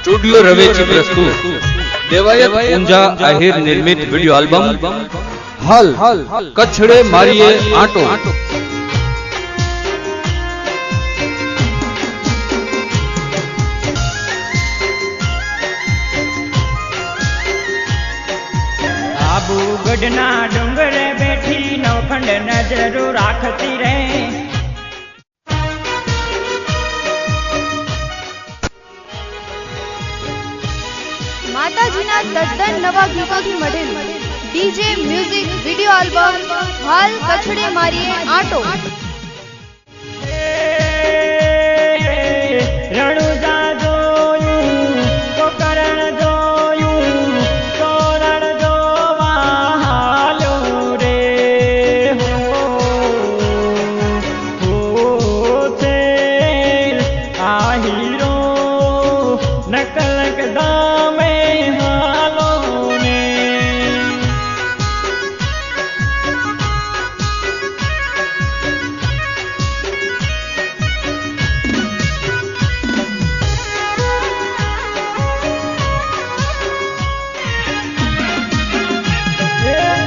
Studio रवेची प्रस्तुत देवायत ऊंझा आहिर निर्मित video album हाल कछड़े मारिए आटो। आबूगढ़ना डूंगरे बैठी नौखंड नजर राखती रहे। માતાજીના તદ્દન નવા ગીતોથી મઢેલું ડીજે મ્યુઝિક વિડિયો આલ્બમ હાલ કછડે મારીએ આટો। રણુજા જોયું તો કરણ જોયું તો રણ જોવા હાલ્યો રે હો છે આ હીરો નકલક દામે હાલો ને।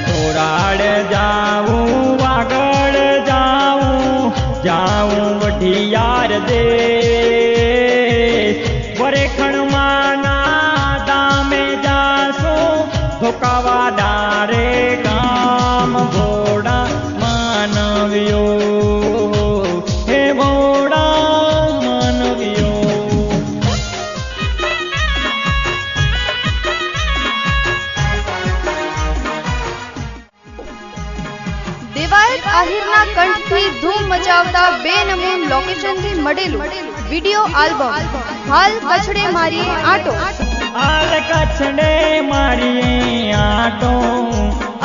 તોરાડ જાવું વાગડ જાવું જાવું વઢિયાર દે વરેખણ માના દામે જાસો ધોકાવા ડારે ગામ ભોળા માનવ્યો હે ભોળા માનવ્યો। દેવાયત આહિરના કંઠથી ધૂમ મચાવતા બેનમૂન લોકેશનથી મળેલું વિડિયો આલ્બમ હાલ કછડે મારીએ આટો। હાલ કછડે મારીએ આટો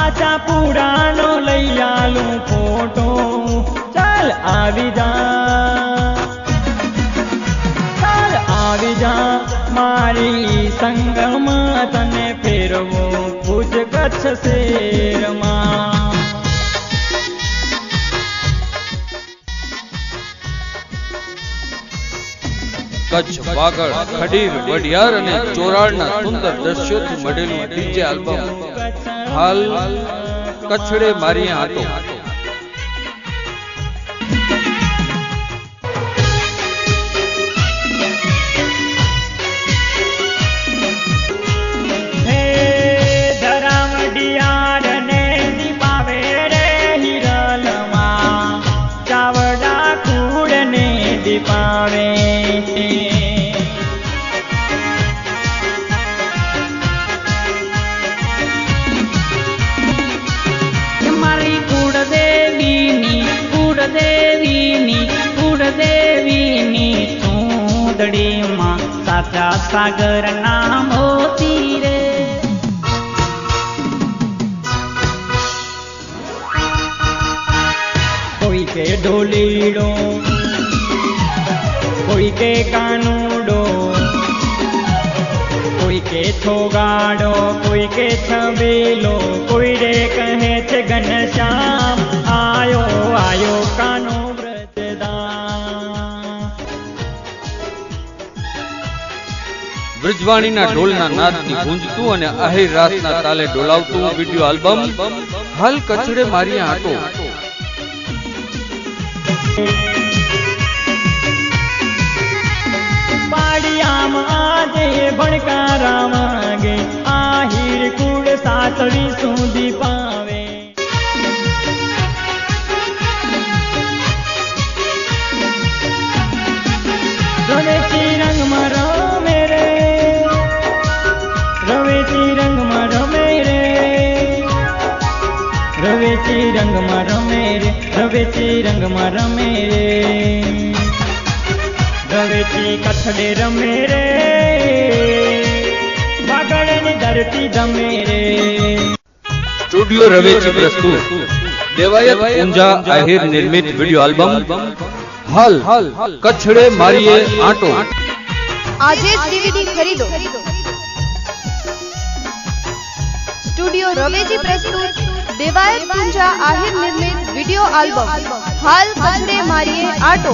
આચા પુરાનો લઈ આલું ફોટો ચાલ આવી જા ચાલ આવી જા મારી સંગમાં તને ફેરવો ભુજ કચ્છ શેરમાં। कच्छ वागड़ खडीर वडियार અને ચોરાડના સુંદર દ્રશ્યોથી મળેલું ડીજે આલ્બમ હાલ કછડે મારીએ આટો। હે ધરાવડિયાર ને દીપાવે રે હિરલમાં ચાવડા કુડ ને દીપાવે। મારી કુળદેવીની ચૂંદડીમાં સાચા સાગરના મોતી રે। કોઈ કે ઢોલીડો કોઈ કે કાનુડો કોઈ કે છોગાડો કોઈ કે છબેલો કોઈ રે કહે છે ઘનશ્યામ આયો આયો કાનો બ્રિજવાણીના ઢોલના નાદથી ગુંજતું અને આહિર રાતના તાલે ડોલાવતું વિડિયો આલ્બમ હાલ કછડે મારીએ આટો। પાડિયામાં આજે ભણકારા વાગે આહિર કુળ સાસળી સુધી પાવે। રવેચી રંગમાં રમે રે રવેચી રંગમાં રમે રે રવેચી રંગમાં રમે રે રવેચી રંગમાં રમે રે રવેચી કછડે રમે રે વાગડની ધરતી ધમે રે। स्टूडियो रवेची प्रस्तुत देवायत ऊंझा आहिर निर्मित वीडियो एल्बम हाल कछड़े मारिए आटो। આજે જ ડીવીડી ખરીદો। સ્ટુડિયો રવેજી પ્રસ્તુત દેવાયત ઊંઝા આહિર નિર્મિત વિડિયો આલ્બમ હાલ કછડે મારીએ આટો।